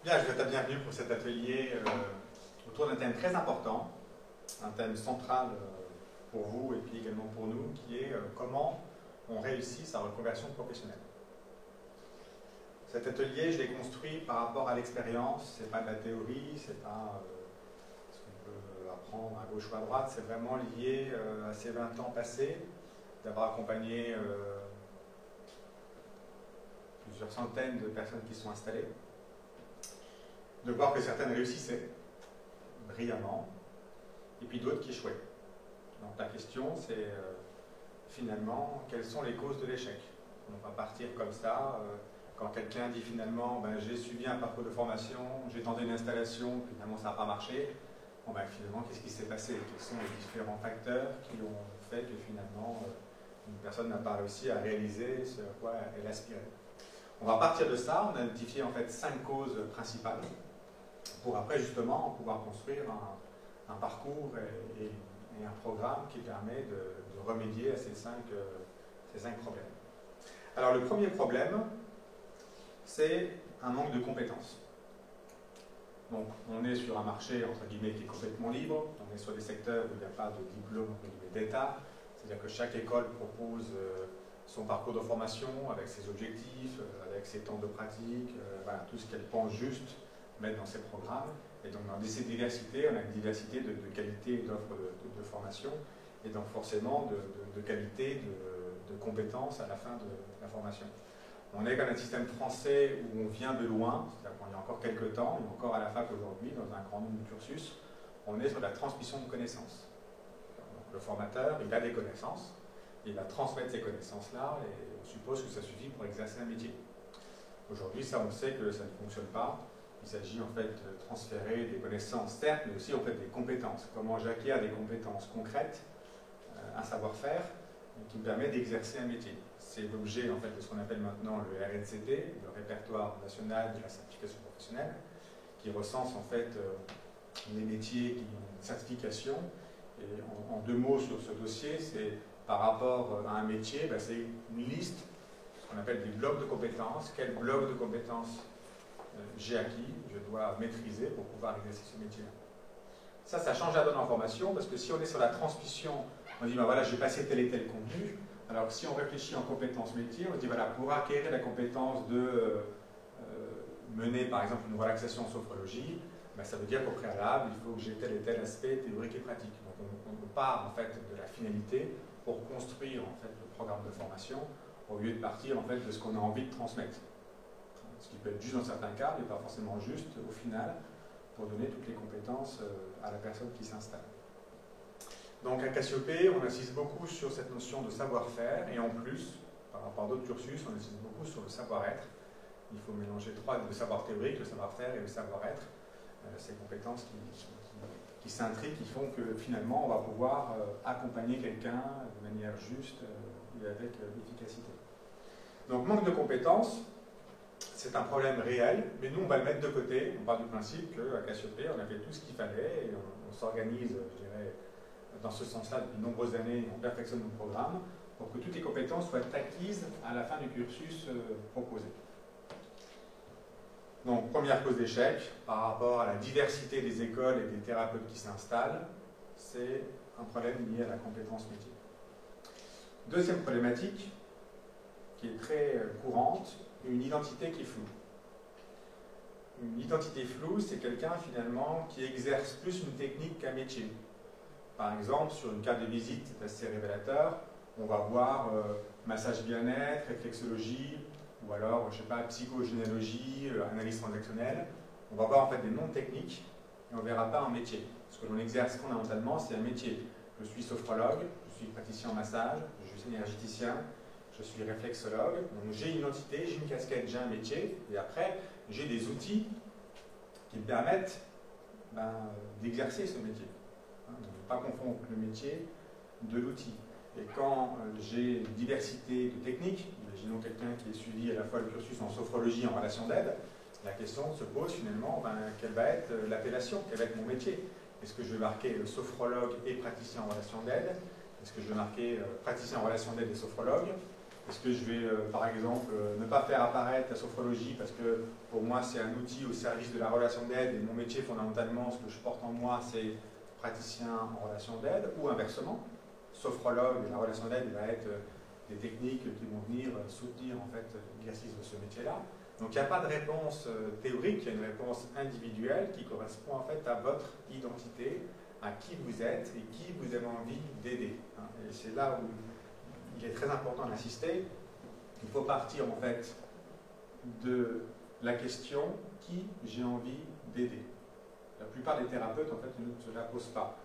Bien, je vous souhaite la bienvenue pour cet atelier autour d'un thème très important, un thème central pour vous et puis également pour nous, qui est comment on réussit sa reconversion professionnelle. Cet atelier, je l'ai construit par rapport à l'expérience, c'est pas de la théorie, c'est pas ce qu'on peut apprendre à gauche ou à droite, c'est vraiment lié à ces 20 ans passés, d'avoir accompagné plusieurs centaines de personnes qui sont installées, de voir que certaines réussissaient brillamment, et puis d'autres qui échouaient. Donc la question, c'est finalement, quelles sont les causes de l'échec? On va partir comme ça, quand quelqu'un dit finalement, ben, j'ai suivi un parcours de formation, j'ai tenté une installation, finalement ça n'a pas marché, bon, ben, finalement, qu'est-ce qui s'est passé? Quels sont les différents facteurs qui ont fait que finalement, une personne n'a pas réussi à réaliser ce à quoi elle aspirait? On va partir de ça, on a identifié en fait 5 causes principales, pour après justement pouvoir construire un parcours et un programme qui permet de remédier à ces 5 problèmes. Alors le premier problème, c'est un manque de compétences. Donc on est sur un marché entre guillemets qui est complètement libre, on est sur des secteurs où il n'y a pas de diplôme d'État, c'est-à-dire que chaque école propose son parcours de formation avec ses objectifs, avec ses temps de pratique, voilà, tout ce qu'elle pense juste mettre dans ses programmes. Et donc dans cette diversité, on a une diversité de qualité et d'offres de formation, et donc forcément de qualité, de compétences à la fin de la formation. On est comme un système français où on vient de loin, c'est-à-dire qu'il y a encore quelques temps, et encore à la fac aujourd'hui, dans un grand nombre de cursus, on est sur la transmission de connaissances. Donc le formateur, il a des connaissances, il va transmettre ces connaissances-là, et on suppose que ça suffit pour exercer un métier. Aujourd'hui, ça, on sait que ça ne fonctionne pas. Il s'agit en fait de transférer des connaissances, certes, mais aussi en fait des compétences. Comment j'acquiers des compétences concrètes, un savoir-faire, qui me permet d'exercer un métier. C'est l'objet en fait de ce qu'on appelle maintenant le RNCT, le répertoire national de la certification professionnelle, qui recense en fait les métiers qui ont une certification. Et en 2 mots sur ce dossier, c'est par rapport à un métier, ben, c'est une liste, ce qu'on appelle des blocs de compétences. Quel bloc de compétences j'ai acquis, je dois maîtriser pour pouvoir exercer ce métier-là. Ça change la donne en formation, parce que si on est sur la transmission, on dit, ben voilà, j'ai passé tel et tel contenu. Alors si on réfléchit en compétences métiers, on dit, voilà, pour acquérir la compétence de mener, par exemple, une relaxation en sophrologie, ben, ça veut dire qu'au préalable, il faut que j'ai tel et tel aspect théorique et pratique. Donc on part, en fait, de la finalité pour construire, en fait, le programme de formation, au lieu de partir, en fait, de ce qu'on a envie de transmettre. Ce qui peut être juste dans certains cas, mais pas forcément juste au final, pour donner toutes les compétences à la personne qui s'installe. Donc à Cassiopée, on insiste beaucoup sur cette notion de savoir-faire, et en plus, par rapport à d'autres cursus, on insiste beaucoup sur le savoir-être. Il faut mélanger 3, le savoir théorique, le savoir-faire et le savoir-être, ces compétences qui s'intriguent, qui font que finalement on va pouvoir accompagner quelqu'un de manière juste et avec efficacité. Donc manque de compétences, c'est un problème réel, mais nous on va le mettre de côté. On part du principe qu'à Cassiopée, on avait tout ce qu'il fallait et on s'organise, je dirais, dans ce sens-là depuis de nombreuses années. On perfectionne nos programmes pour que toutes les compétences soient acquises à la fin du cursus proposé. Donc, première cause d'échec, par rapport à la diversité des écoles et des thérapeutes qui s'installent, c'est un problème lié à la compétence métier. Deuxième problématique, qui est très courante, une identité qui est floue. Une identité floue, c'est quelqu'un finalement qui exerce plus une technique qu'un métier. Par exemple, sur une carte de visite, c'est assez révélateur, on va voir massage bien-être, réflexologie, ou alors, je ne sais pas, psychogénéalogie, analyse transactionnelle. On va voir en fait des noms techniques et on ne verra pas un métier. Ce que l'on exerce fondamentalement, c'est un métier. Je suis sophrologue, je suis praticien en massage, je suis énergéticien, je suis réflexologue. Donc j'ai une identité, j'ai une casquette, j'ai un métier, et après, j'ai des outils qui me permettent d'exercer ce métier. De ne pas confondre le métier de l'outil. Et quand j'ai une diversité de techniques, imaginons quelqu'un qui est suivi à la fois le cursus en sophrologie et en relation d'aide, la question se pose finalement, quelle va être l'appellation, quel va être mon métier? Est-ce que je vais marquer sophrologue et praticien en relation d'aide? Est-ce que je vais marquer praticien en relation d'aide et sophrologue? Est-ce que je vais, par exemple, ne pas faire apparaître la sophrologie parce que pour moi c'est un outil au service de la relation d'aide et mon métier fondamentalement, ce que je porte en moi, c'est praticien en relation d'aide, ou inversement, sophrologue et la relation d'aide va être des techniques qui vont venir soutenir en fait l'exercice de ce métier-là. Donc il n'y a pas de réponse théorique, il y a une réponse individuelle qui correspond en fait à votre identité, à qui vous êtes et qui vous avez envie d'aider. Et c'est là où il est très important d'insister. Il faut partir en fait de la question qui j'ai envie d'aider. La plupart des thérapeutes en fait ne se la posent pas.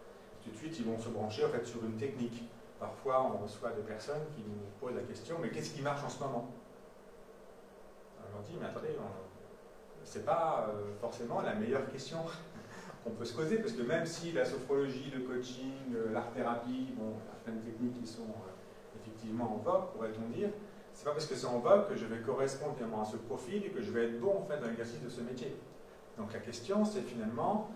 Tout de suite, ils vont se brancher en fait sur une technique. Parfois, on reçoit des personnes qui nous posent la question, mais qu'est-ce qui marche en ce moment? On leur dit, mais attendez, c'est pas forcément la meilleure question qu'on peut se poser, parce que même si la sophrologie, le coaching, l'art-thérapie, bon, il y a plein de techniques qui sont effectivement en vogue, pourrait-on dire, c'est pas parce que c'est en vogue que je vais correspondre finalement à ce profil et que je vais être bon en fait dans l'exercice de ce métier. Donc la question, c'est finalement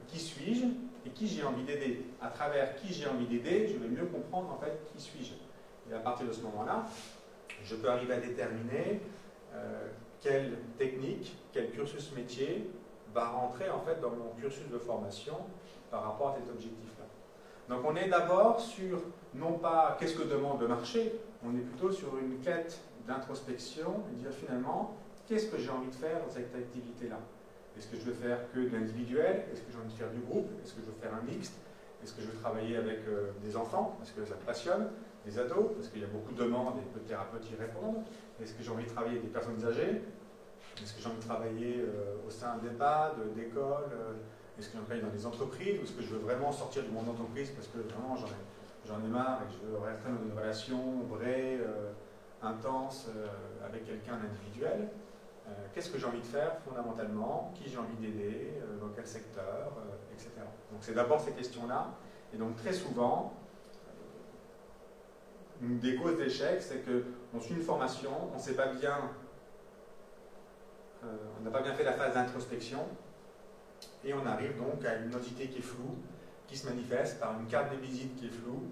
qui suis-je et qui j'ai envie d'aider. À travers qui j'ai envie d'aider, je vais mieux comprendre en fait qui suis-je. Et à partir de ce moment-là, je peux arriver à déterminer quelle technique, quel cursus métier va rentrer en fait dans mon cursus de formation par rapport à cet objectif-là. Donc on est d'abord sur, non pas qu'est-ce que demande le marché, on est plutôt sur une quête d'introspection et dire finalement, qu'est-ce que j'ai envie de faire dans cette activité-là? Est-ce que je veux faire que de l'individuel? Est-ce que j'ai envie de faire du groupe? Est-ce que je veux faire un mixte? Est-ce que je veux travailler avec des enfants, parce que ça me passionne, des ados, parce qu'il y a beaucoup de demandes et peu de thérapeutes y répondent? Est-ce que j'ai envie de travailler avec des personnes âgées? Est-ce que j'ai envie de travailler au sein d'EHPAD, d'écoles? Est-ce que j'ai envie de travailler dans des entreprises? Ou est-ce que je veux vraiment sortir du monde d'entreprise parce que vraiment j'en ai marre et que je veux rentrer dans une relation vraie, intense avec quelqu'un d'individuel? Qu'est-ce que j'ai envie de faire fondamentalement? Qui j'ai envie d'aider? Dans quel secteur? Etc. Donc c'est d'abord ces questions-là. Et donc très souvent, une des causes d'échec, c'est qu'on suit une formation, on ne sait pas bien, on n'a pas bien fait la phase d'introspection, et on arrive donc à une identité qui est floue, qui se manifeste par une carte de visite qui est floue,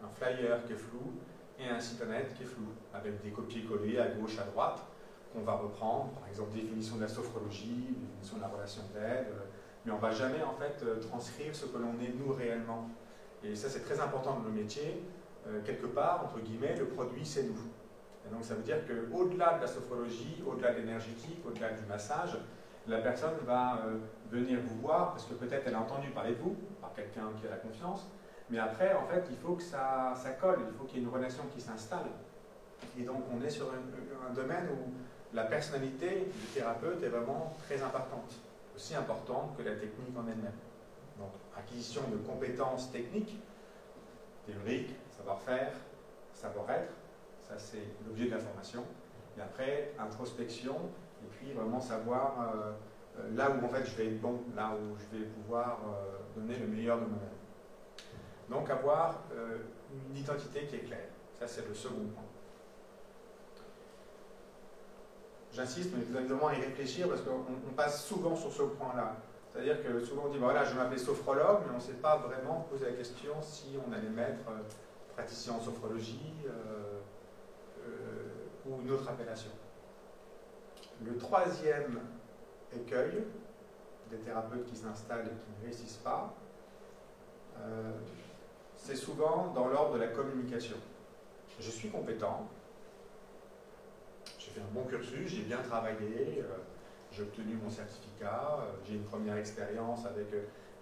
un flyer qui est flou, et un site internet qui est flou, avec des copier-coller à gauche, à droite, qu'on va reprendre, par exemple définition de la sophrologie, définition de la relation d'aide, mais on ne va jamais en fait transcrire ce que l'on est nous réellement. Et ça c'est très important dans le métier, quelque part, entre guillemets, le produit c'est nous. Et donc ça veut dire qu'au-delà de la sophrologie, au-delà de l'énergétique, au-delà du massage, la personne va venir vous voir parce que peut-être elle a entendu parler de vous, par quelqu'un qui a la confiance, mais après en fait il faut que ça colle, il faut qu'il y ait une relation qui s'installe. Et donc on est sur un domaine où la personnalité du thérapeute est vraiment très importante, aussi importante que la technique en elle-même. Donc, acquisition de compétences techniques, théoriques, savoir-faire, savoir-être, ça c'est l'objet de la formation. Et après, introspection, et puis vraiment savoir là où en fait je vais être bon, là où je vais pouvoir donner le meilleur de moi-même. Donc avoir une identité qui est claire, ça c'est le second point. J'insiste, mais vous allez devoir y réfléchir parce qu'on passe souvent sur ce point-là. C'est-à-dire que souvent on dit, voilà, je m'appelle sophrologue, mais on ne s'est pas vraiment posé la question si on allait mettre praticien en sophrologie ou une autre appellation. Le troisième écueil des thérapeutes qui s'installent et qui ne réussissent pas, c'est souvent dans l'ordre de la communication. Je suis compétent, j'ai fait un bon cursus, j'ai bien travaillé, j'ai obtenu mon certificat, j'ai une première expérience avec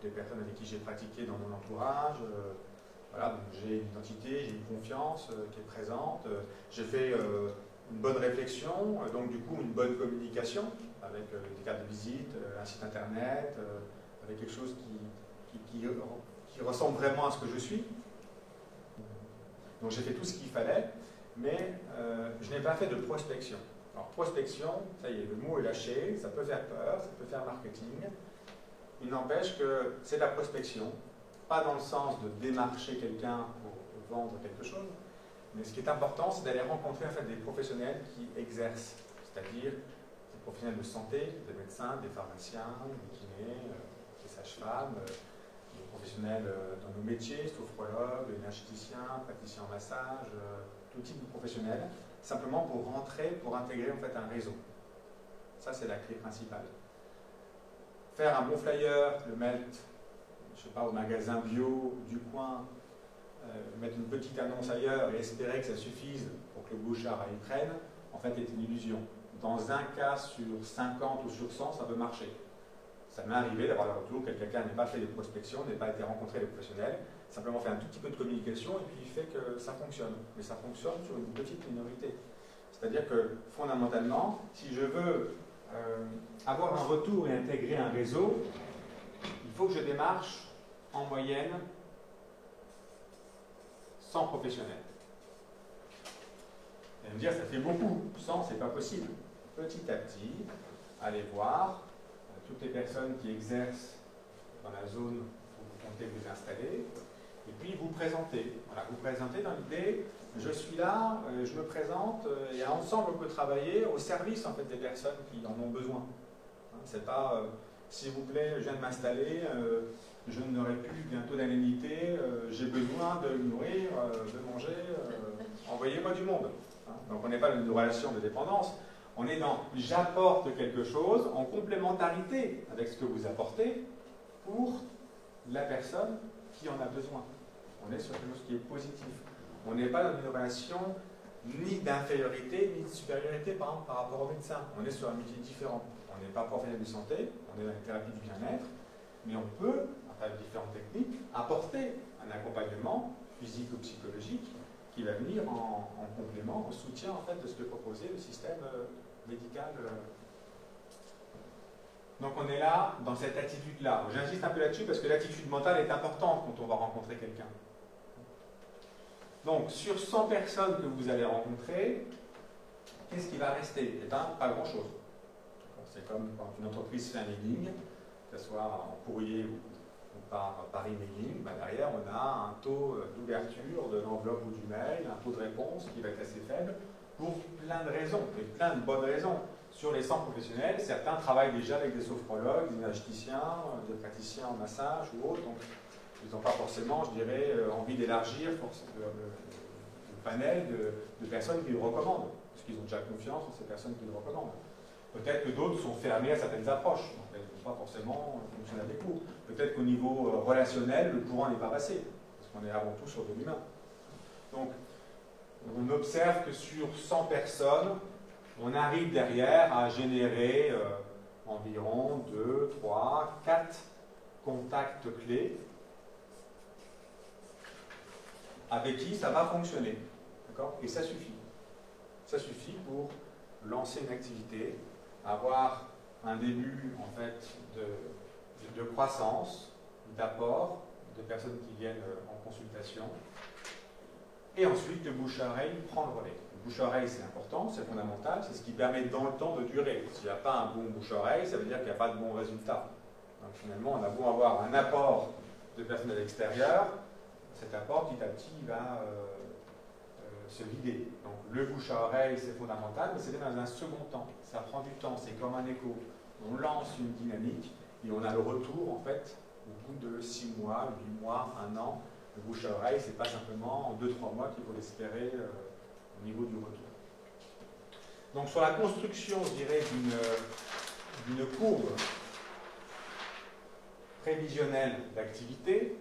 des personnes avec qui j'ai pratiqué dans mon entourage. Voilà, donc j'ai une identité, j'ai une confiance qui est présente. J'ai fait une bonne réflexion, donc du coup une bonne communication avec des cartes de visite, un site internet, avec quelque chose qui ressemble vraiment à ce que je suis. Donc j'ai fait tout ce qu'il fallait, mais je n'ai pas fait de prospection. Alors prospection, ça y est, le mot est lâché, ça peut faire peur, ça peut faire marketing. Il n'empêche que c'est de la prospection, pas dans le sens de démarcher quelqu'un pour vendre quelque chose, mais ce qui est important, c'est d'aller rencontrer en fait, des professionnels qui exercent, c'est-à-dire des professionnels de santé, des médecins, des pharmaciens, des kinés, des sages-femmes, des professionnels dans nos métiers, sophrologues, énergéticiens, praticiens en massage, tout type de professionnel, simplement pour rentrer, pour intégrer en fait un réseau. Ça, c'est la clé principale. Faire un bon flyer, le mettre, je sais pas, au magasin bio du coin, mettre une petite annonce ailleurs et espérer que ça suffise pour que le bouchard y prenne, en fait, est une illusion. Dans un cas sur 50 ou sur 100, ça peut marcher. Ça m'est arrivé d'avoir le retour que quelqu'un n'ait pas fait de prospection, n'ait pas été rencontré les professionnels, simplement fait un tout petit peu de communication et puis il fait que ça fonctionne. Mais ça fonctionne sur une petite minorité. C'est-à-dire que, fondamentalement, si je veux avoir un retour et intégrer un réseau, il faut que je démarche en moyenne 100 professionnels. Vous allez me dire, ça fait beaucoup. 100, c'est pas possible. Petit à petit, allez voir toutes les personnes qui exercent dans la zone où vous comptez vous installer, et puis vous présentez. Voilà, vous présentez dans l'idée, je suis là, je me présente, et ensemble on peut travailler au service en fait, des personnes qui en ont besoin. Hein, c'est pas, s'il vous plaît, je viens de m'installer, je n'aurai plus bientôt d'indemnité, j'ai besoin de me nourrir, de manger, envoyez-moi du monde. Hein, donc on n'est pas dans une relation de dépendance. On est dans j'apporte quelque chose en complémentarité avec ce que vous apportez pour la personne qui en a besoin. On est sur quelque chose qui est positif. On n'est pas dans une relation ni d'infériorité ni de supériorité par exemple, par rapport au médecin. On est sur un métier différent. On n'est pas professionnel de santé, on est dans la thérapie du bien-être, mais on peut, à travers différentes techniques, apporter un accompagnement physique ou psychologique qui va venir en complément, en soutien en fait, de ce que proposait le système médical. Donc on est là, dans cette attitude-là. J'insiste un peu là-dessus parce que l'attitude mentale est importante quand on va rencontrer quelqu'un. Donc sur 100 personnes que vous allez rencontrer, qu'est-ce qui va rester? Eh bien, pas grand-chose. C'est comme quand une entreprise fait un mailing, que ce soit en courrier ou par emailing, ben derrière on a un taux d'ouverture de l'enveloppe ou du mail, un taux de réponse qui va être assez faible pour plein de raisons, et plein de bonnes raisons. Sur les 100 professionnels, certains travaillent déjà avec des sophrologues, des diététiciens, des praticiens en massage ou autres, donc ils n'ont pas forcément, je dirais, envie d'élargir le panel de personnes qui le recommandent, parce qu'ils ont déjà confiance en ces personnes qui le recommandent. Peut-être que d'autres sont fermés à certaines approches, donc elles ne vont pas forcément fonctionner avec vous. Peut-être qu'au niveau relationnel, le courant n'est pas passé, parce qu'on est avant tout sur de l'humain. Donc, on observe que sur 100 personnes, on arrive derrière à générer environ 2, 3, 4 contacts clés avec qui ça va fonctionner. D'accord ? Et ça suffit. Ça suffit pour lancer une activité, avoir un début en fait de croissance, d'apport, de personnes qui viennent en consultation, et ensuite le bouche-à-oreille prend le relais. Le bouche-à-oreille c'est important, c'est fondamental, c'est ce qui permet dans le temps de durer. S'il n'y a pas un bon bouche-à-oreille, ça veut dire qu'il n'y a pas de bons résultats. Donc finalement on a beau avoir un apport de personnes à l'extérieur, cet apport petit à petit va se vider. Donc le bouche à oreille c'est fondamental, mais c'est dans un second temps. Ça prend du temps, c'est comme un écho. On lance une dynamique et on a le retour en fait au bout de 6 mois, 8 mois, 1 an. Le bouche à oreille, c'est pas simplement en 2-3 mois qu'il faut l'espérer au niveau du retour. Donc sur la construction, je dirais, d'une courbe prévisionnelle d'activité,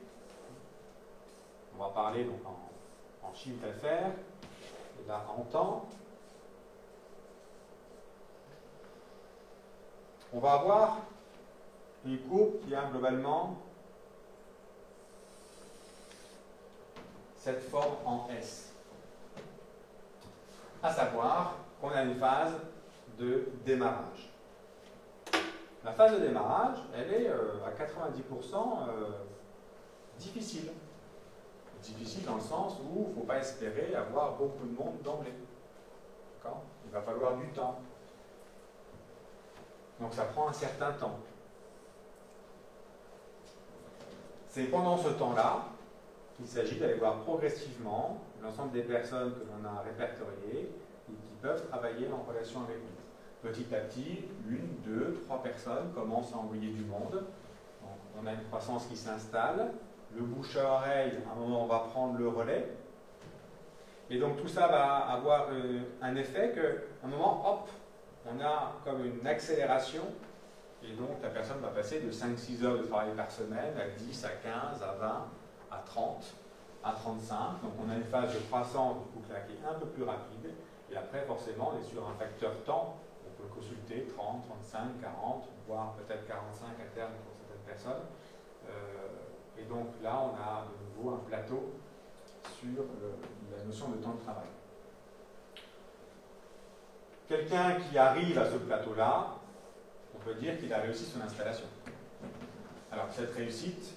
on va parler donc en chiffre d'affaires, et là en temps. On va avoir une courbe qui a globalement cette forme en S. À savoir qu'on a une phase de démarrage. La phase de démarrage, elle est à 90% difficile. Difficile dans le sens où il ne faut pas espérer avoir beaucoup de monde d'emblée. D'accord ? Il va falloir du temps. Donc ça prend un certain temps. C'est pendant ce temps-là qu'il s'agit d'aller voir progressivement l'ensemble des personnes que l'on a répertoriées et qui peuvent travailler en relation avec nous. Petit à petit, 1, 2, 3 personnes commencent à envoyer du monde. Donc, on a une croissance qui s'installe. Le bouche à oreille, à un moment, on va prendre le relais. Et donc tout ça va avoir un effet qu'à un moment, hop, on a comme une accélération, et donc la personne va passer de 5-6 heures de travail par semaine à 10, à 15, à 20, à 30, à 35. Donc on a une phase de croissance du coup là, qui est un peu plus rapide. Et après, forcément, on est sur un facteur temps. On peut consulter 30, 35, 40, voire peut-être 45 à terme pour certaines personnes. Et donc là, on a de nouveau un plateau sur la notion de temps de travail. Quelqu'un qui arrive à ce plateau-là, on peut dire qu'il a réussi son installation. Alors, cette réussite,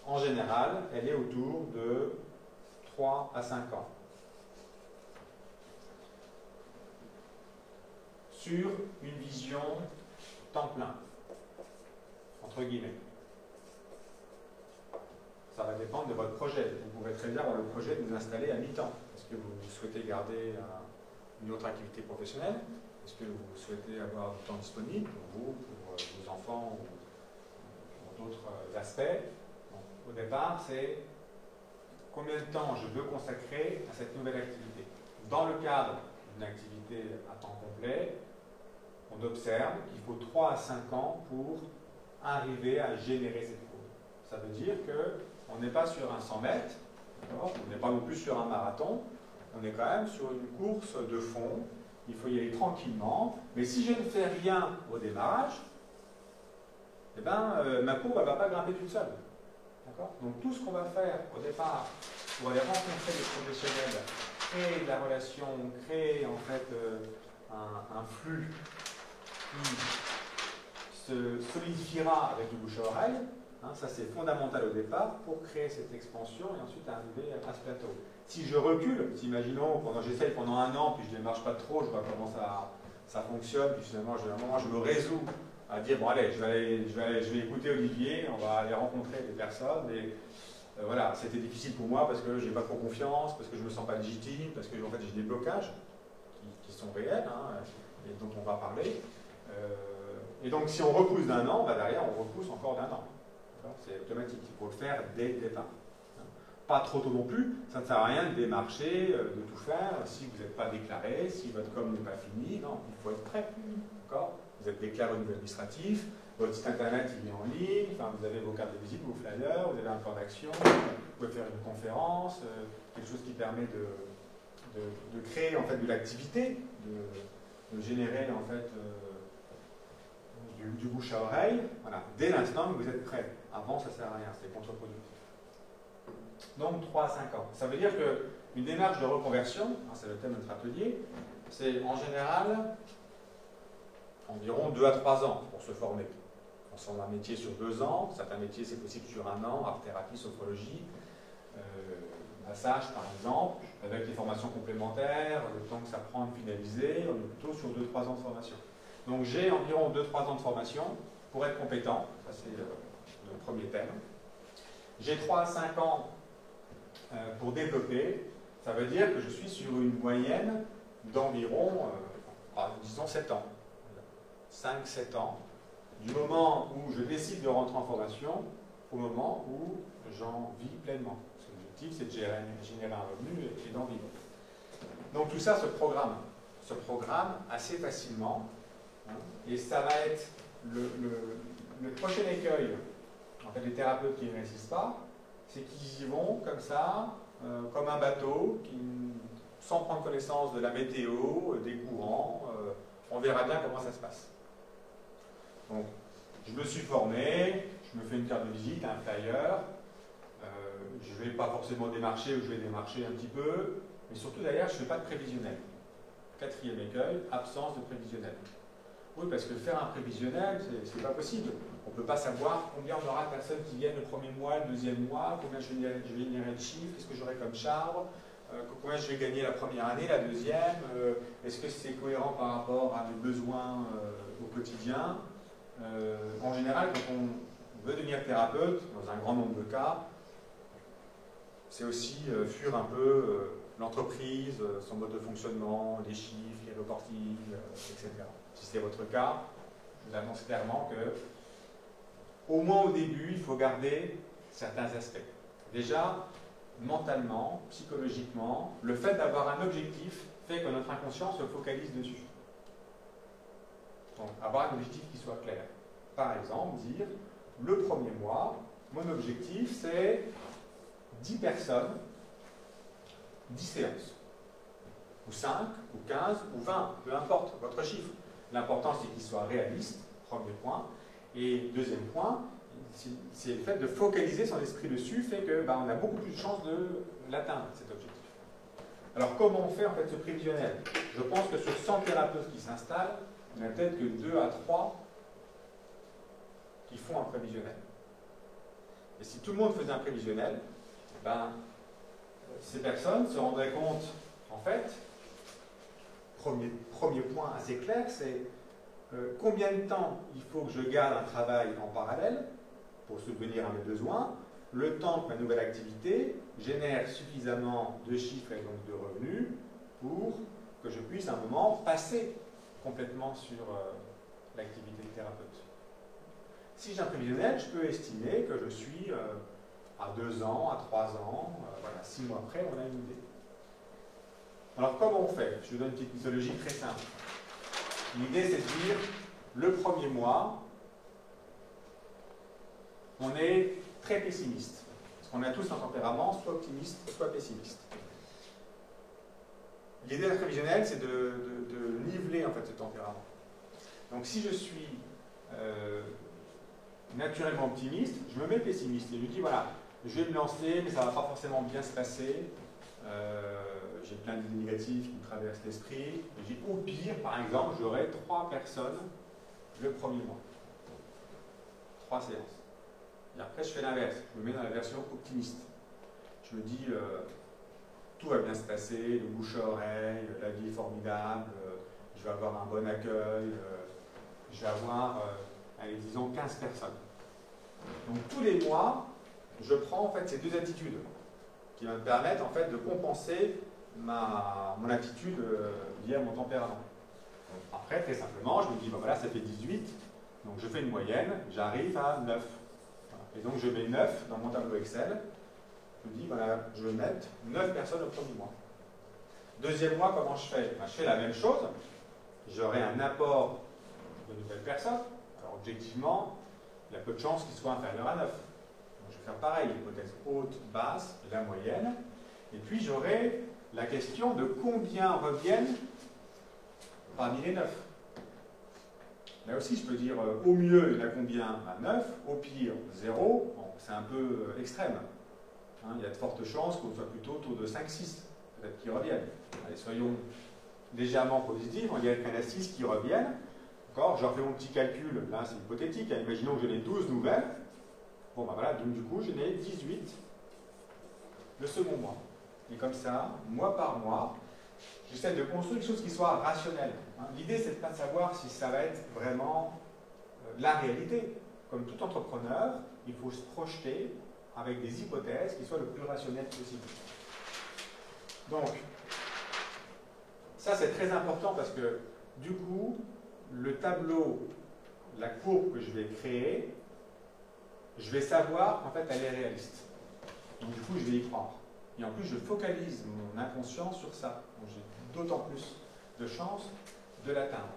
en général, elle est autour de 3 à 5 ans. Sur une vision temps plein, entre guillemets. Ça va dépendre de votre projet. Vous pouvez très bien avoir le projet de vous installer à mi-temps. Est-ce que vous souhaitez garder une autre activité professionnelle? Est-ce que vous souhaitez avoir du temps disponible pour vous, pour vos enfants ou pour d'autres aspects? Donc, au départ, c'est combien de temps je veux consacrer à cette nouvelle activité. Dans le cadre d'une activité à temps complet, on observe qu'il faut 3 à 5 ans pour arriver à générer cette courbe. Ça veut dire qu'on n'est pas sur un 100 mètres, on n'est pas non plus sur un marathon, on est quand même sur une course de fond, il faut y aller tranquillement, mais si je ne fais rien au démarrage, eh ben, ma courbe ne va pas grimper toute seule. Donc tout ce qu'on va faire au départ pour aller rencontrer des professionnels, créer de la relation, créer en fait un flux qui se solidifiera avec le bouche à oreille, hein, ça c'est fondamental au départ pour créer cette expansion et ensuite arriver à ce plateau. Si je recule, si imaginons j'essaye pendant un an, puis je ne démarche pas trop, je vois comment ça fonctionne, puis finalement à un moment je me résous à dire bon allez, je vais écouter Olivier, on va aller rencontrer des personnes, et voilà, c'était difficile pour moi parce que j'ai pas trop confiance, parce que je me sens pas légitime, parce que en fait j'ai des blocages qui sont réels, hein, et dont on va parler. Et donc si on repousse d'un an, bah derrière on repousse encore d'un an. C'est automatique, il faut le faire dès le départ. Pas trop tôt non plus, ça ne sert à rien de démarcher, de tout faire si vous n'êtes pas déclaré, si votre com n'est pas fini, non, il faut être prêt. Vous êtes déclaré au niveau administratif, votre site internet il est en ligne, enfin, vous avez vos cartes de visite, vos flyers, vous avez un plan d'action, vous pouvez faire une conférence, quelque chose qui permet de créer en fait de l'activité, de générer en fait du bouche à oreille, voilà, dès l'instant que vous êtes prêt. Avant, ça ne sert à rien, c'est contre-productif. Donc 3 à 5 ans. Ça veut dire qu'une démarche de reconversion, hein, c'est le thème de notre atelier, c'est en général environ 2 à 3 ans pour se former. On forme un métier sur 2 ans, certains métiers c'est possible sur 1 an, art-thérapie, sophrologie, massage par exemple, avec les formations complémentaires, le temps que ça prend de finaliser, on est plutôt sur 2-3 ans de formation. Donc j'ai environ 2-3 ans de formation pour être compétent, ça c'est le premier thème. J'ai 3 à 5 ans pour développer, ça veut dire que je suis sur une moyenne d'environ, disons 7 ans. 5-7 ans, du moment où je décide de rentrer en formation au moment où j'en vis pleinement. Parce que l'objectif, c'est de générer un revenu et d'en vivre. Donc tout ça se programme assez facilement, hein, et ça va être le prochain écueil. En fait, les thérapeutes qui ne réussissent pas, c'est qu'ils y vont comme ça, comme un bateau, sans prendre connaissance de la météo, des courants. On verra bien comment ça se passe. Donc, je me suis formé, je me fais une carte de visite, un flyer. Je ne vais pas forcément démarcher ou je vais démarcher un petit peu, mais surtout d'ailleurs, je ne fais pas de prévisionnel. 4e écueil, absence de prévisionnel. Oui, parce que faire un prévisionnel, c'est pas possible. On ne peut pas savoir combien on aura de personnes qui viennent le premier mois, le deuxième mois, combien je vais générer de chiffres, qu'est-ce que j'aurai comme charge, combien je vais gagner la première année, la deuxième, est-ce que c'est cohérent par rapport à mes besoins au quotidien. En général, quand on veut devenir thérapeute, dans un grand nombre de cas, c'est aussi fuir un peu l'entreprise, son mode de fonctionnement, les chiffres, les reportings, etc. Si c'est votre cas, je vous annonce clairement que, au moins au début, il faut garder certains aspects. Déjà, mentalement, psychologiquement, le fait d'avoir un objectif fait que notre inconscient se focalise dessus. Donc, avoir un objectif qui soit clair. Par exemple, dire, le premier mois, mon objectif, c'est 10 personnes, 10 séances. Ou 5, ou 15, ou 20, peu importe votre chiffre. L'important, c'est qu'il soit réaliste, premier point. Et deuxième point, c'est le fait de focaliser son esprit dessus, fait que on a beaucoup plus de chances de l'atteindre, cet objectif. Alors, comment on fait en fait ce prévisionnel? Je pense que sur 100 thérapeutes qui s'installent, il n'y en a peut-être que 2 à 3 qui font un prévisionnel. Et si tout le monde faisait un prévisionnel, ces personnes se rendraient compte, en fait, premier point assez clair, c'est combien de temps il faut que je garde un travail en parallèle pour subvenir à mes besoins, le temps que ma nouvelle activité génère suffisamment de chiffres et donc de revenus pour que je puisse à un moment passer complètement sur l'activité de thérapeute. Si j'ai un prévisionnel, je peux estimer que je suis à 2 ans, à 3 ans, 6 mois après, on a une idée. Alors comment on fait? Je vous donne une petite mythologie très simple. L'idée, c'est de dire, le premier mois, on est très pessimiste. Parce qu'on a tous un tempérament, soit optimiste, soit pessimiste. L'idée d'un prévisionnel, c'est de niveler en fait ce tempérament. Donc si je suis naturellement optimiste, je me mets pessimiste et je me dis voilà, je vais me lancer, mais ça ne va pas forcément bien se passer. J'ai plein d'idées négatives qui me traversent l'esprit. Et je dis au pire, par exemple, j'aurai 3 personnes le premier mois. 3 séances. Et après, je fais l'inverse. Je me mets dans la version optimiste. Je me dis tout va bien se passer, le bouche à oreille, la vie est formidable, je vais avoir un bon accueil, je vais avoir, allez, disons, 15 personnes. Donc tous les mois, je prends en fait ces 2 attitudes qui vont me permettre en fait de compenser mon attitude liée à mon tempérament. Après, très simplement, je me dis, voilà, ça fait 18, donc je fais une moyenne, j'arrive à 9. Voilà. Et donc je mets 9 dans mon tableau Excel. Je me dis, voilà, je vais mettre 9 personnes au premier mois. Deuxième mois, comment je fais? Je fais la même chose. J'aurai un apport de nouvelles personnes. Alors, objectivement, il y a peu de chances qu'il soit inférieur à 9. Donc, je vais faire pareil, l'hypothèse haute, basse, la moyenne. Et puis, j'aurai la question de combien reviennent parmi les 9. Là aussi, je peux dire, au mieux, il y en a combien? 9. Au pire, 0. Bon, c'est un peu extrême. Il y a de fortes chances qu'on soit plutôt autour de 5-6, peut-être qu'ils reviennent. Allez, soyons légèrement positifs, on dirait qu'il y en a 6 qui reviennent. D'accord, je refais mon petit calcul, là c'est hypothétique, imaginons que j'en ai 12 nouvelles. Bon ben voilà, donc du coup j'en ai 18 le second mois. Et comme ça, mois par mois, j'essaie de construire quelque chose qui soit rationnel. L'idée c'est de ne pas savoir si ça va être vraiment la réalité. Comme tout entrepreneur, il faut se projeter avec des hypothèses qui soient le plus rationnelles possible. Donc, ça c'est très important parce que du coup, le tableau, la courbe que je vais créer, je vais savoir qu'en fait elle est réaliste. Donc du coup, je vais y croire. Et en plus, je focalise mon inconscient sur ça. Donc j'ai d'autant plus de chances de l'atteindre.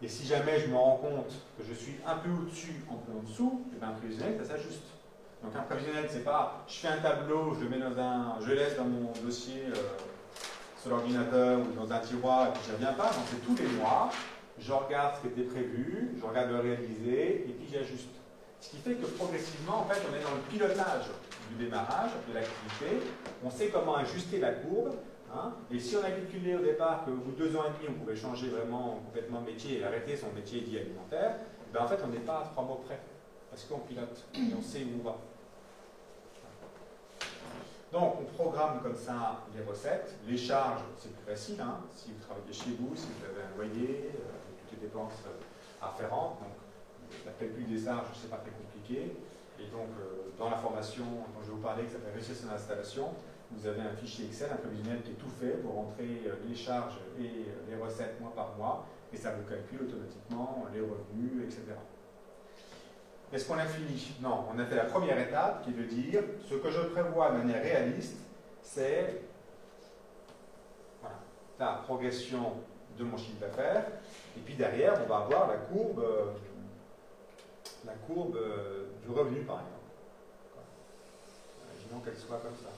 Et si jamais je me rends compte que je suis un peu au-dessus, un peu en dessous, et bien un prévisionnel, ça s'ajuste. Donc un prévisionnel, c'est pas je fais un tableau, je le mets je le laisse dans mon dossier sur l'ordinateur ou dans un tiroir et puis je ne reviens pas. Donc c'est tous les mois, je regarde ce qui était prévu, je regarde le réalisé et puis j'ajuste. Ce qui fait que progressivement, en fait, on est dans le pilotage du démarrage de l'activité. On sait comment ajuster la courbe. Et si on a calculé au départ qu'au bout de 2 ans et demi, on pouvait changer vraiment complètement de métier et arrêter son métier dit alimentaire, en fait, on n'est pas à 3 mois près. Parce qu'on pilote et on sait où on va. Donc, on programme comme ça les recettes. Les charges, c'est plus facile. Si vous travaillez chez vous, si vous avez un loyer, toutes les dépenses afférentes. Donc, la calcul des charges, c'est pas très compliqué. Et donc, dans la formation dont je vais vous parler, qui s'appelle Réussir son installation, vous avez un fichier Excel, un prévisionnel qui est tout fait pour rentrer les charges et les recettes mois par mois. Et ça vous calcule automatiquement les revenus, etc. est-ce qu'on a fini? Non, on a fait la première étape qui est de dire ce que je prévois de manière réaliste, c'est voilà, la progression de mon chiffre d'affaires. Et puis derrière, on va avoir la courbe du revenu, par exemple. Imaginons qu'elle soit comme ça.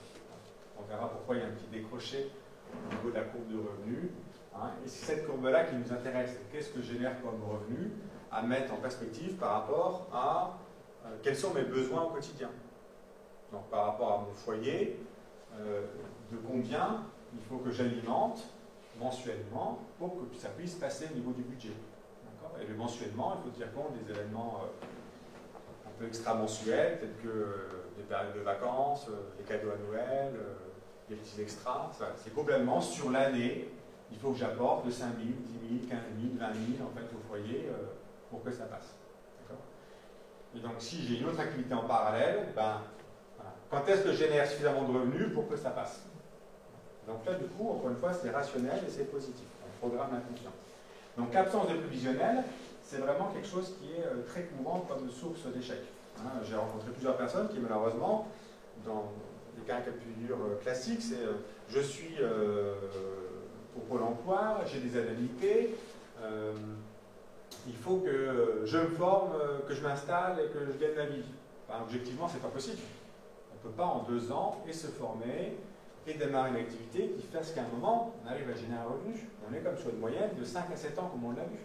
On verra pourquoi il y a un petit décroché au niveau de la courbe de revenu. Hein. Et c'est cette courbe-là qui nous intéresse. Qu'est-ce que je génère comme revenu à mettre en perspective par rapport à quels sont mes besoins au quotidien. Donc par rapport à mon foyer, de combien il faut que j'alimente mensuellement pour que ça puisse passer au niveau du budget. Et le mensuellement, il faut tenir compte des événements un peu extra-mensuels, tels que des périodes de vacances, les cadeaux à Noël, les petits extras. C'est globalement sur l'année, il faut que j'apporte de 5 000, 10 000, 15 000, 20 000 en fait, au foyer pour que ça passe. Et donc si j'ai une autre activité en parallèle, ben, voilà. Quand est-ce que je génère suffisamment de revenus pour que ça passe? Donc là, du coup, encore une fois, c'est rationnel et c'est positif. On programme l'inconscient. Donc l'absence de prévisionnel, c'est vraiment quelque chose qui est très courant comme source d'échec. Hein, j'ai rencontré plusieurs personnes qui, malheureusement, dans des caricatures classiques, c'est je suis au Pôle emploi, j'ai des annuités, il faut que je me forme, que je m'installe et que je gagne ma vie. Enfin, objectivement, c'est pas possible. On ne peut pas en 2 ans et se former et démarrer une activité qui fasse qu'à un moment, on arrive à générer un revenu. On est comme sur une moyenne de 5 à 7 ans, comme on l'a vu.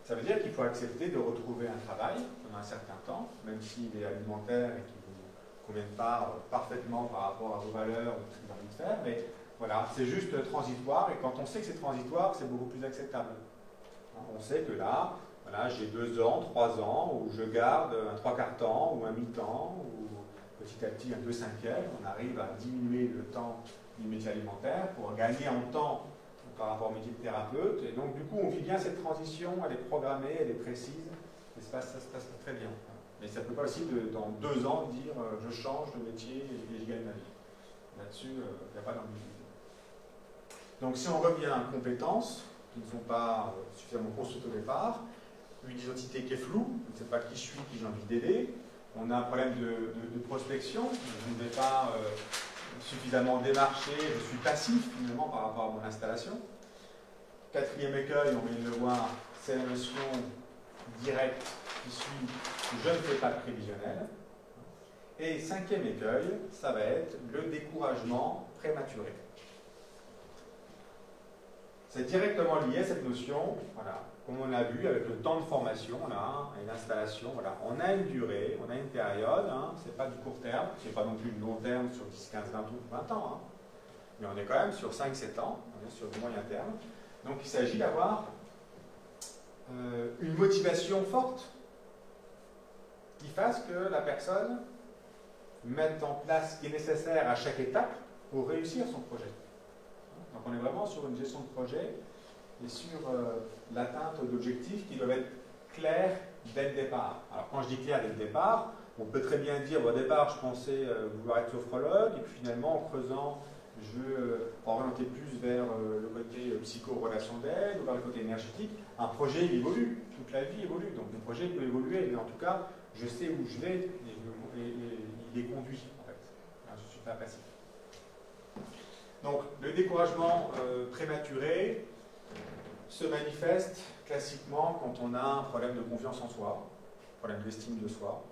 Ça veut dire qu'il faut accepter de retrouver un travail pendant un certain temps, même s'il est alimentaire et qu'il ne vous convienne pas parfaitement par rapport à vos valeurs ou ce que vous avez envie de faire, mais voilà, c'est juste transitoire, et quand on sait que c'est transitoire, c'est beaucoup plus acceptable. On sait que là, voilà, j'ai 2 ans, 3 ans, où je garde un 3/4 temps, ou un mi-temps, ou petit à petit un 2/5, on arrive à diminuer le temps du métier alimentaire pour gagner en temps par rapport au métier de thérapeute. Et donc, du coup, on vit bien cette transition, elle est programmée, elle est précise, et ça se passe très bien. Mais ça ne peut pas aussi, dans 2 ans, dire je change de métier et je gagne ma vie. Là-dessus, il n'y a pas d'ambiguïté. Donc, si on revient à compétences, qui ne sont pas suffisamment construites au départ, une identité qui est floue, je ne sais pas qui je suis, qui j'ai envie d'aider, on a un problème de prospection, je ne vais pas suffisamment démarché, je suis passif finalement par rapport à mon installation. 4e écueil, on vient de le voir, c'est la notion directe qui suit, je ne fais pas de prévisionnel. Et 5e écueil, ça va être le découragement prématuré. C'est directement lié à cette notion, voilà, comme on l'a vu avec le temps de formation là, et l'installation. Voilà. On a une durée, on a une période, hein, c'est pas du court terme, c'est pas non plus du long terme sur 10, 15, 20 ou 20 ans, hein, mais on est quand même sur 5-7 ans, on est sur du moyen terme. Donc il s'agit d'avoir une motivation forte qui fasse que la personne mette en place ce qui est nécessaire à chaque étape pour réussir son projet. Donc on est vraiment sur une gestion de projet et sur l'atteinte d'objectifs qui doivent être clairs dès le départ. Alors quand je dis clair dès le départ, on peut très bien dire au départ je pensais vouloir être sophrologue et puis finalement en creusant je veux orienter plus vers le côté psycho-relation d'aide ou vers le côté énergétique. Un projet il évolue, toute la vie évolue, donc mon projet peut évoluer, mais en tout cas je sais où je vais et il est conduit en fait. Je ne suis pas passif. Donc le découragement prématuré se manifeste classiquement quand on a un problème de confiance en soi, un problème d'estime de soi,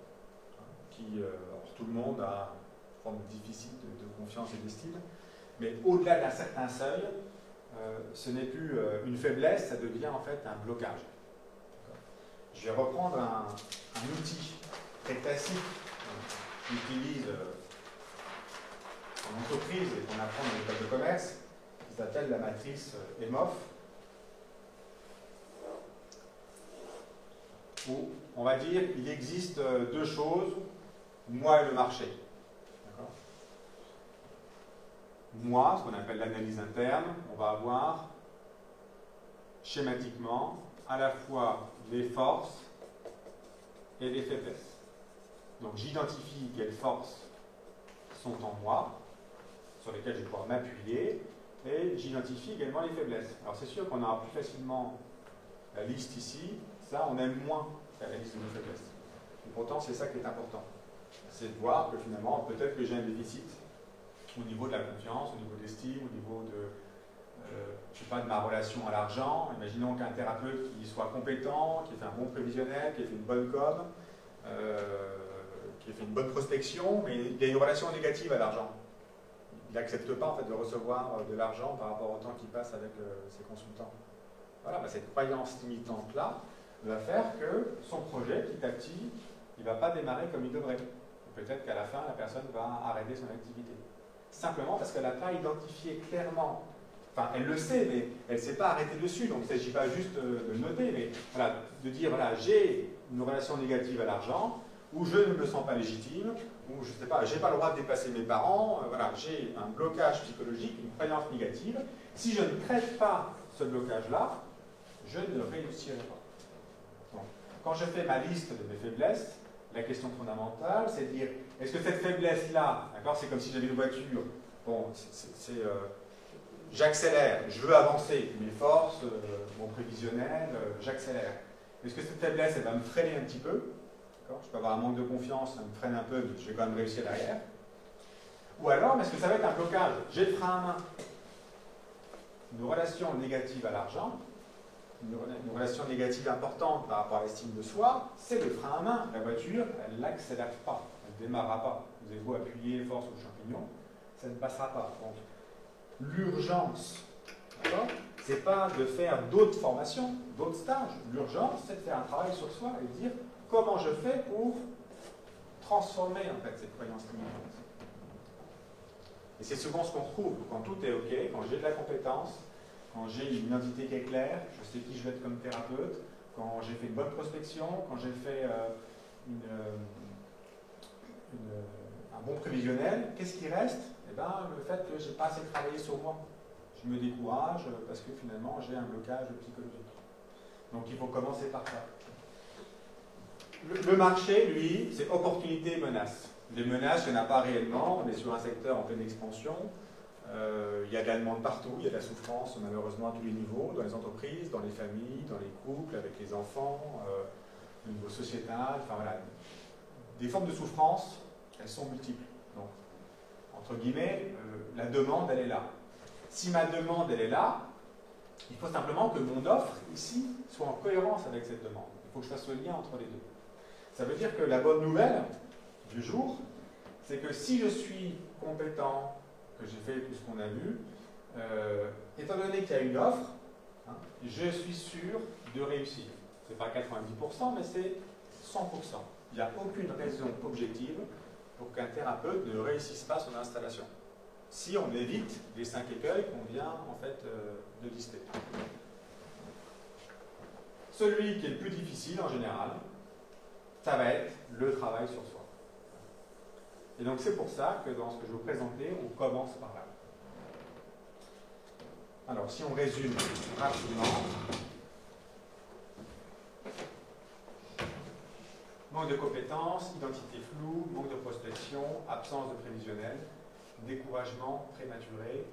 qui, alors, tout le monde a une forme de déficit de confiance et d'estime, mais au-delà d'un certain seuil, ce n'est plus une faiblesse, ça devient en fait un blocage. Je vais reprendre un outil très classique qu'on utilise en entreprise et qu'on apprend dans l'école de commerce, qui s'appelle la matrice EMOF, où on va dire qu'il existe 2 choses, moi et le marché. Moi, ce qu'on appelle l'analyse interne, on va avoir schématiquement à la fois les forces et les faiblesses. Donc j'identifie quelles forces sont en moi, sur lesquelles je vais pouvoir m'appuyer, et j'identifie également les faiblesses. Alors c'est sûr qu'on aura plus facilement la liste ici, ça on aime moins la liste de nos faiblesses. Et pourtant, c'est ça qui est important. C'est de voir que finalement, peut-être que j'ai un déficit au niveau de la confiance, au niveau de l'estime, au niveau de, je sais pas, de ma relation à l'argent. Imaginons qu'un thérapeute qui soit compétent, qui ait fait un bon prévisionnel, qui ait fait une bonne com, qui ait fait une bonne prospection, mais il a une relation négative à l'argent. Il n'accepte pas en fait de recevoir de l'argent par rapport au temps qu'il passe avec ses consultants. Voilà, bah, cette croyance limitante-là va faire que son projet, petit à petit, il ne va pas démarrer comme il devrait. Peut-être qu'à la fin, la personne va arrêter son activité. Simplement parce qu'elle n'a pas identifié clairement, enfin elle le sait, mais elle ne s'est pas arrêtée dessus, donc il ne s'agit pas juste de noter, mais voilà, de dire, voilà, j'ai une relation négative à l'argent, ou je ne me sens pas légitime, ou je ne sais pas, j'ai pas le droit de dépasser mes parents, voilà, j'ai un blocage psychologique, une croyance négative. Si je ne traite pas ce blocage-là, je ne réussirai pas. Donc, quand je fais ma liste de mes faiblesses, la question fondamentale, c'est de dire, est-ce que cette faiblesse-là, d'accord, c'est comme si j'avais une voiture, bon, j'accélère, je veux avancer, mes forces, mon prévisionnel, j'accélère. Est-ce que cette faiblesse, elle va me freiner un petit peu? Je peux avoir un manque de confiance, ça me freine un peu, mais je vais quand même réussir derrière. Ou alors, est-ce que ça va être un blocage? J'ai le frein à main. Une relation négative à l'argent, une relation négative importante par rapport à l'estime de soi, c'est le frein à main. La voiture, elle n'accélère pas, elle ne démarrera pas. Vous avez beau appuyer fort sur le champignon, ça ne passera pas. Donc, l'urgence, c'est pas de faire d'autres formations, d'autres stages. L'urgence, c'est de faire un travail sur soi et de dire comment je fais pour transformer en fait cette croyance limitante. Et c'est souvent ce qu'on retrouve quand tout est OK, quand j'ai de la compétence, quand j'ai une identité qui est claire, je sais qui je vais être comme thérapeute, quand j'ai fait une bonne prospection, quand j'ai fait un bon prévisionnel, qu'est-ce qui reste? Eh bien, le fait que je n'ai pas assez travaillé sur moi. Je me décourage parce que finalement, j'ai un blocage psychologique. Donc, il faut commencer par ça. Le marché, lui, c'est opportunité et menace. Les menaces, il n'y en a pas réellement. On est sur un secteur en pleine expansion. Il y a de la demande partout, il y a de la souffrance malheureusement à tous les niveaux, dans les entreprises, dans les familles, dans les couples, avec les enfants, au niveau sociétal, enfin voilà. Des formes de souffrance, elles sont multiples. Donc, entre guillemets, la demande, elle est là. Si ma demande, elle est là, il faut simplement que mon offre, ici, soit en cohérence avec cette demande. Il faut que je fasse le lien entre les deux. Ça veut dire que la bonne nouvelle du jour, c'est que si je suis compétent, que j'ai fait tout ce qu'on a vu, étant donné qu'il y a une offre, hein, je suis sûr de réussir. Ce n'est pas 90%, mais c'est 100%. Il n'y a aucune raison objective pour qu'un thérapeute ne réussisse pas son installation. Si on évite les 5 écueils qu'on vient en fait de lister. Celui qui est le plus difficile en général, ça va être le travail sur soi. Et donc c'est pour ça que dans ce que je vais vous présenter, on commence par là. Alors si on résume rapidement, manque de compétences, identité floue, manque de prospection, absence de prévisionnel, découragement prématuré.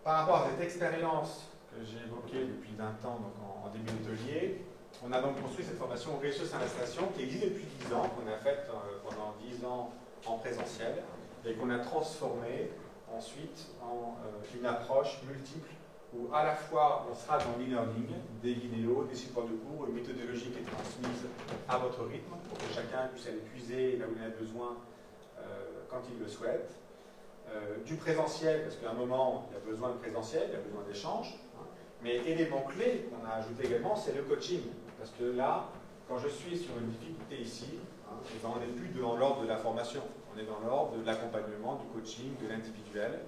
Par rapport à cette expérience que j'ai évoquée depuis 20 ans donc en début d'atelier, on a donc construit cette formation Réussir à l'installation qui existe depuis 10 ans, qu'on a faite pendant 10 ans en présentiel et qu'on a transformée ensuite en une approche multiple où à la fois on sera dans l'e-learning, des vidéos, des supports de cours, une méthodologie qui est transmise à votre rythme pour que chacun puisse aller puiser là où il a besoin quand il le souhaite. Du présentiel, parce qu'à un moment il y a besoin de présentiel, il y a besoin d'échange. Mais élément clé qu'on a ajouté également, c'est le coaching. Parce que là, quand je suis sur une difficulté ici, on n'est plus dans l'ordre de la formation, on est dans l'ordre de l'accompagnement, du coaching, de l'individuel.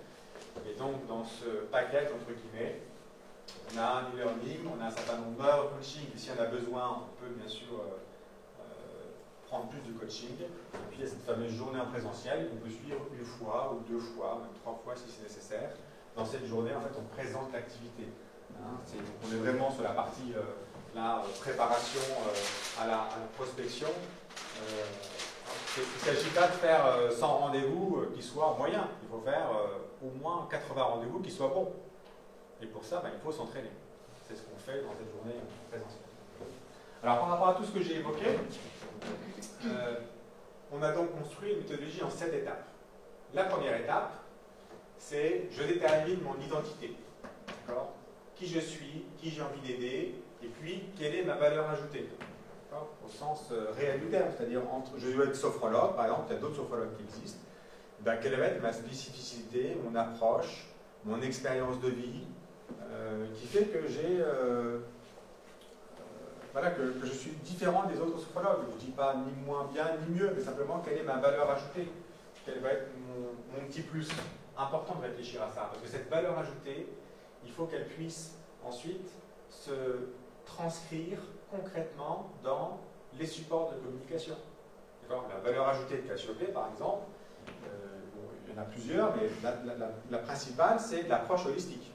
Et donc, dans ce paquet, entre guillemets, on a un e-learning, on a un certain nombre d'heures de coaching. Et si on a besoin, on peut bien sûr prendre plus de coaching. Et puis, il y a cette fameuse journée en présentiel qu'on peut suivre une fois, ou 2 fois, même 3 fois si c'est nécessaire. Dans cette journée, en fait, on présente l'activité. On est vraiment sur la partie préparation à la prospection. Il ne s'agit pas de faire 100 rendez-vous qui soient moyens. Il faut faire au moins 80 rendez-vous qui soient bons. Et pour ça, il faut s'entraîner. C'est ce qu'on fait dans cette journée présentielle. Alors par rapport à tout ce que j'ai évoqué, On a donc construit une méthodologie en 7 étapes. La première étape, c'est je détermine mon identité. Qui je suis, qui j'ai envie d'aider, et puis quelle est ma valeur ajoutée. Au sens réel du terme, c'est-à-dire je veux être sophrologue, par exemple, il y a d'autres sophrologues qui existent. Ben, quelle va être ma spécificité, mon approche, mon expérience de vie, qui fait que j'ai voilà, que je suis différent des autres sophrologues. Je ne dis pas ni moins bien ni mieux, mais simplement quelle est ma valeur ajoutée, quel va être mon petit plus. Important de réfléchir à ça, parce que cette valeur ajoutée, il faut qu'elle puisse ensuite se transcrire concrètement dans les supports de communication. La valeur ajoutée de Cassiopée, par exemple, il y en a plusieurs, mais la principale, c'est l'approche holistique.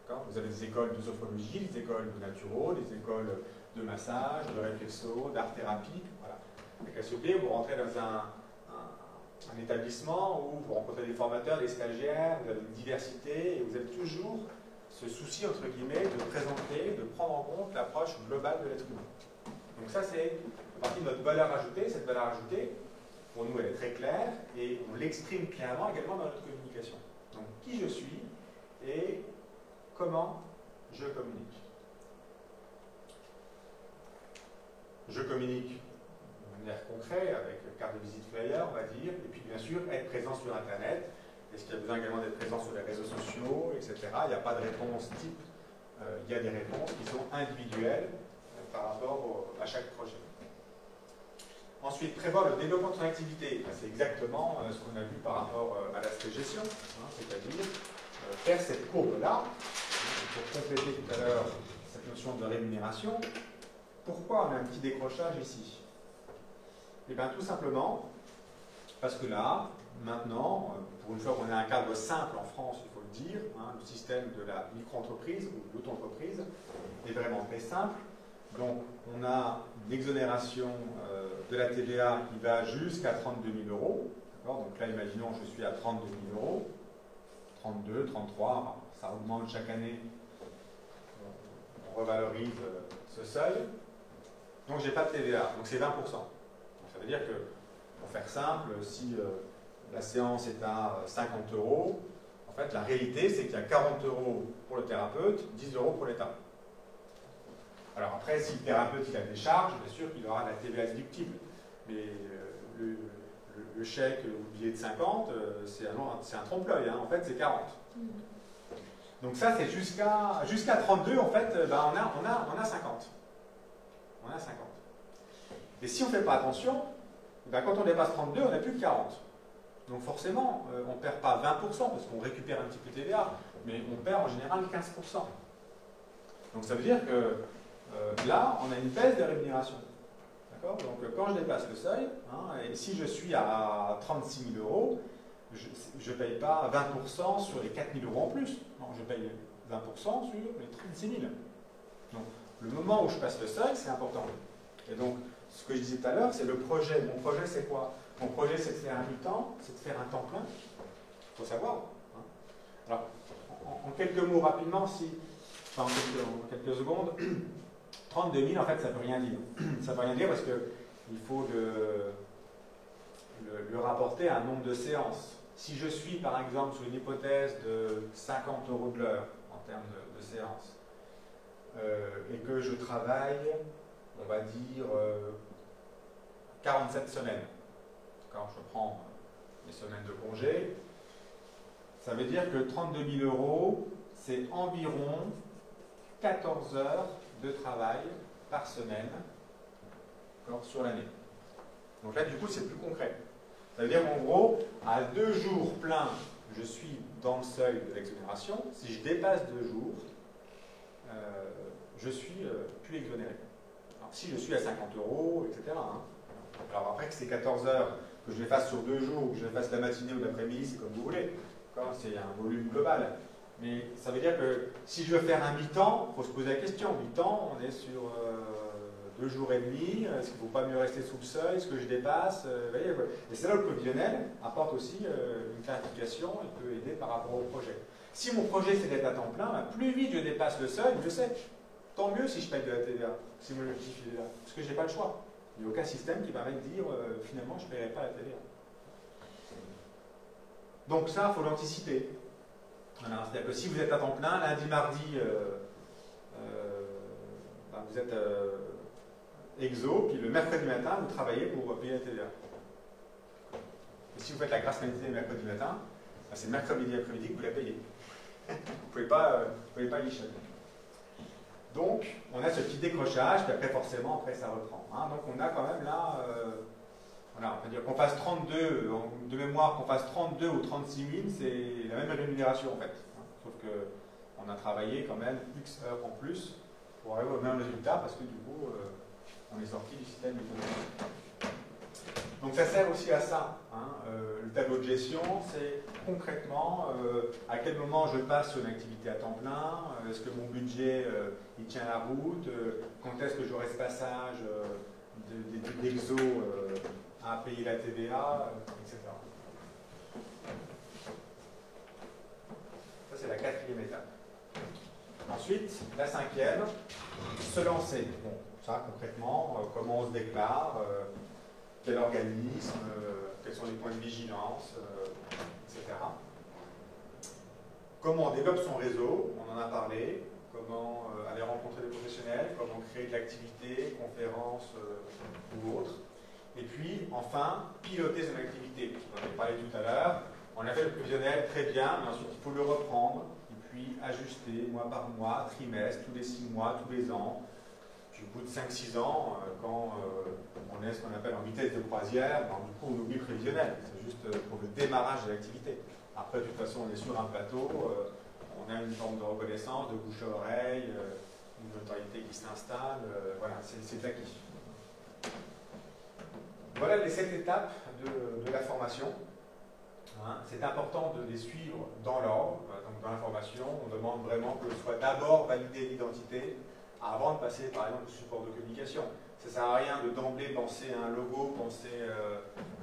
Vous avez des écoles de sophrologie, des écoles de naturo, des écoles de massage, de réflexo, d'art-thérapie. Voilà. À Cassiopée, vous rentrez dans un établissement où vous rencontrez des formateurs, des stagiaires, vous avez une diversité, et vous avez toujours ce souci, entre guillemets, de présenter, de prendre en compte l'approche globale de l'être humain. Donc ça, c'est partie de notre valeur ajoutée. Cette valeur ajoutée, pour nous, elle est très claire, et on l'exprime clairement également dans notre communication. Donc, qui je suis, et comment je communique. Je communique de manière concrète, avec carte de visite flyer, on va dire, et puis bien sûr, être présent sur Internet. Est-ce qu'il y a besoin également d'être présent sur les réseaux sociaux, etc. Il n'y a pas de réponse type. Il y a des réponses qui sont individuelles par rapport à chaque projet. Ensuite, prévoir le développement de son activité. C'est exactement ce qu'on a vu par rapport à l'aspect gestion, c'est-à-dire faire cette courbe-là, pour compléter tout à l'heure cette notion de rémunération. Pourquoi on a un petit décrochage ici? Eh bien, tout simplement parce que là, maintenant, pour une fois qu'on a un cadre simple en France, il faut le dire, le système de la micro-entreprise ou de l'auto-entreprise est vraiment très simple. Donc, on a une exonération de la TVA qui va jusqu'à 32 000 €. Donc là, imaginons que je suis à 32 000 €, 32, 33, ça augmente chaque année. On revalorise ce seuil. Donc, je n'ai pas de TVA, donc c'est 20%. Donc, ça veut dire que, pour faire simple, si la séance est à 50 €, en fait, la réalité, c'est qu'il y a 40 € pour le thérapeute, 10 € pour l'État. Alors après, si le thérapeute il a des charges, bien sûr qu'il aura la TVA déductible. Mais le chèque ou le billet de 50, c'est un trompe-l'œil. En fait, c'est 40. Donc ça, c'est jusqu'à 32, en fait, on a 50. On a 50. Et si on ne fait pas attention, quand on dépasse 32, on n'a plus que 40. Donc forcément, on ne perd pas 20% parce qu'on récupère un petit peu de TVA, mais on perd en général 15%. Donc ça veut dire que là, on a une baisse de rémunération. D'accord ? Donc quand je dépasse le seuil, et si je suis à 36 000 €, je ne paye pas 20% sur les 4 000 € en plus. Non, je paye 20% sur les 36 000. Donc le moment où je passe le seuil, c'est important. Et donc, ce que je disais tout à l'heure, c'est le projet. Mon projet, c'est quoi? Mon projet, c'est de faire un mi-temps, c'est de faire un temps plein. Il faut savoir. Alors, en quelques mots rapidement, en quelques secondes, 32 000, en fait, ça ne veut rien dire. Ça ne veut rien dire parce qu'il faut le rapporter à un nombre de séances. Si je suis, par exemple, sur une hypothèse de 50 € de l'heure en termes de séances, et que je travaille, on va dire, 47 semaines, quand je prends les semaines de congé, ça veut dire que 32 000 €, c'est environ 14 heures de travail par semaine sur l'année. Donc là, du coup, c'est plus concret. Ça veut dire qu'en gros, à 2 jours pleins, je suis dans le seuil de l'exonération. Si je dépasse 2 jours, je suis plus exonéré. Alors, si je suis à 50 €, etc. Alors après que c'est 14 heures, que je les fasse sur 2 jours, que je les fasse la matinée ou l'après-midi, c'est comme vous voulez. C'est un volume global. Mais ça veut dire que si je veux faire un mi-temps, il faut se poser la question. Mi-temps, on est sur 2 jours et demi. Est-ce qu'il ne faut pas mieux rester sous le seuil? Est-ce que je dépasse? Voyez, et c'est là où le provisionnel apporte aussi une clarification et peut aider par rapport au projet. Si mon projet c'est d'être à temps plein, plus vite je dépasse le seuil, je sais. Tant mieux si je paye de la TVA, si mon objectif est là. Parce que je n'ai pas le choix. Il n'y a aucun système qui permet de dire finalement je ne paierai pas la TVA. Donc ça, il faut l'anticiper. Voilà, c'est-à-dire que si vous êtes à temps plein, lundi, mardi, vous êtes exo, puis le mercredi matin, vous travaillez pour payer la TVA. Et si vous faites la grasse matinée le mercredi matin, c'est le mercredi après-midi que vous la payez. Vous ne pouvez pas y échapper. Donc, on a ce petit décrochage, puis après, forcément, après, ça reprend. Hein. Donc, on a quand même là, voilà, on va dire qu'on fasse 32, de mémoire, qu'on fasse 32 ou 36 000, c'est la même rémunération, en fait. Hein. Sauf qu'on a travaillé quand même X heures en plus pour arriver au même résultat, parce que du coup, on est sorti du système économique. Donc ça sert aussi à ça. Hein. Le tableau de gestion, c'est concrètement à quel moment je passe sur une activité à temps plein, est-ce que mon budget il tient la route, quand est-ce que j'aurai ce passage d'exo à payer la TVA, etc. Ça c'est la 4e étape. Ensuite, la 5e, se lancer. Bon, ça concrètement, comment on se déclare, quel organisme, quels sont les points de vigilance, etc. Comment on développe son réseau, on en a parlé, comment aller rencontrer des professionnels, comment créer de l'activité, conférences ou autres. Et puis, enfin, piloter son activité. On en a parlé tout à l'heure, on a fait le prévisionnel très bien, mais ensuite il faut le reprendre, et puis ajuster mois par mois, trimestre, tous les 6 mois, tous les ans. Au bout de 5-6 ans, quand on est ce qu'on appelle en vitesse de croisière, du coup on oublie le prévisionnel. C'est juste pour le démarrage de l'activité. Après, de toute façon, on est sur un plateau, on a une forme de reconnaissance, de bouche à oreille, une notoriété qui s'installe, voilà, c'est acquis. Voilà les 7 étapes de la formation. Hein, c'est important de les suivre dans l'ordre. Donc dans la formation, on demande vraiment que soit d'abord validée l'identité, avant de passer par exemple au support de communication. Ça ne sert à rien de d'emblée penser à un logo, penser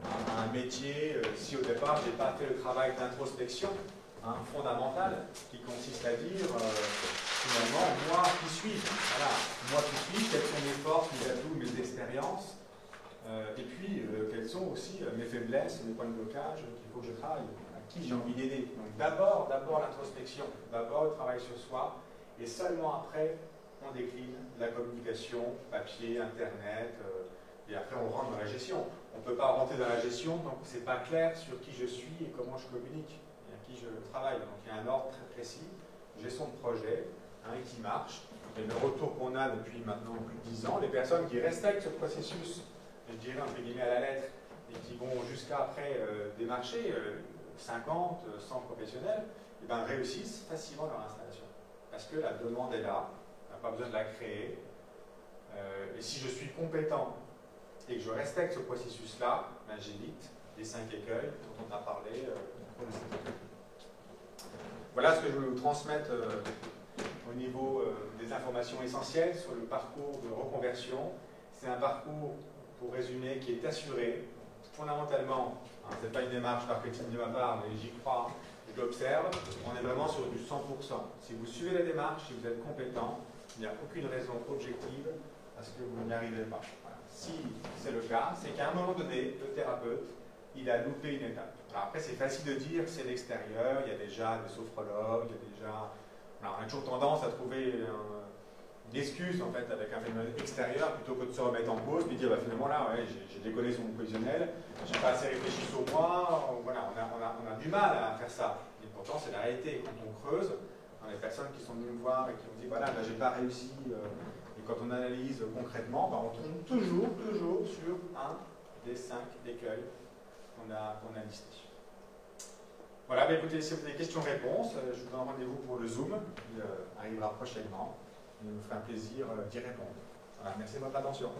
à un métier, si au départ je n'ai pas fait le travail d'introspection fondamental qui consiste à dire finalement moi qui suis, voilà, moi qui suis, quelles sont mes forces, mes atouts, mes expériences, et puis quelles sont aussi mes faiblesses, mes points de blocage qu'il faut que je travaille, à qui j'ai envie d'aider. Donc d'abord l'introspection, d'abord le travail sur soi, et seulement après on décline la communication, papier, internet, et après on rentre dans la gestion. On ne peut pas rentrer dans la gestion tant que ce n'est pas clair sur qui je suis et comment je communique, et à qui je travaille. Donc il y a un ordre très précis, gestion de projet, qui marche, et le retour qu'on a depuis maintenant plus de 10 ans, les personnes qui respectent ce processus, je dirais entre guillemets à la lettre, et qui vont jusqu'à après démarcher 50, 100 professionnels, et ben, réussissent facilement leur installation. Parce que la demande est là, pas besoin de la créer. Et si je suis compétent et que je respecte ce processus-là, ben j'évite les 5 écueils dont on a parlé. Voilà ce que je voulais vous transmettre au niveau des informations essentielles sur le parcours de reconversion. C'est un parcours, pour résumer, qui est assuré. Fondamentalement, ce n'est pas une démarche marketing de ma part, mais j'y crois, je l'observe, on est vraiment sur du 100%. Si vous suivez la démarche, si vous êtes compétent, il n'y a aucune raison objective à ce que vous n'y arrivez pas. Voilà. Si c'est le cas, c'est qu'à un moment donné, le thérapeute, il a loupé une étape. Alors après, c'est facile de dire que c'est l'extérieur, il y a déjà des sophrologues, il y a déjà... Alors, on a toujours tendance à trouver une excuse en fait, avec un phénomène extérieur plutôt que de se remettre en cause et dire bah, finalement là, ouais, j'ai déconné sur mon prévisionnel, j'ai pas assez réfléchi sur moi, voilà, on a du mal à faire ça. Et pourtant, c'est la réalité. Quand on creuse, les personnes qui sont venues me voir et qui ont dit voilà, là j'ai pas réussi, et quand on analyse concrètement, bah, on tombe toujours sur un des 5 écueils qu'on a listés. Voilà, bah, écoutez, si vous avez des questions-réponses, je vous donne rendez-vous pour le Zoom qui arrivera prochainement. Il nous ferait un plaisir d'y répondre. Voilà, merci de votre attention.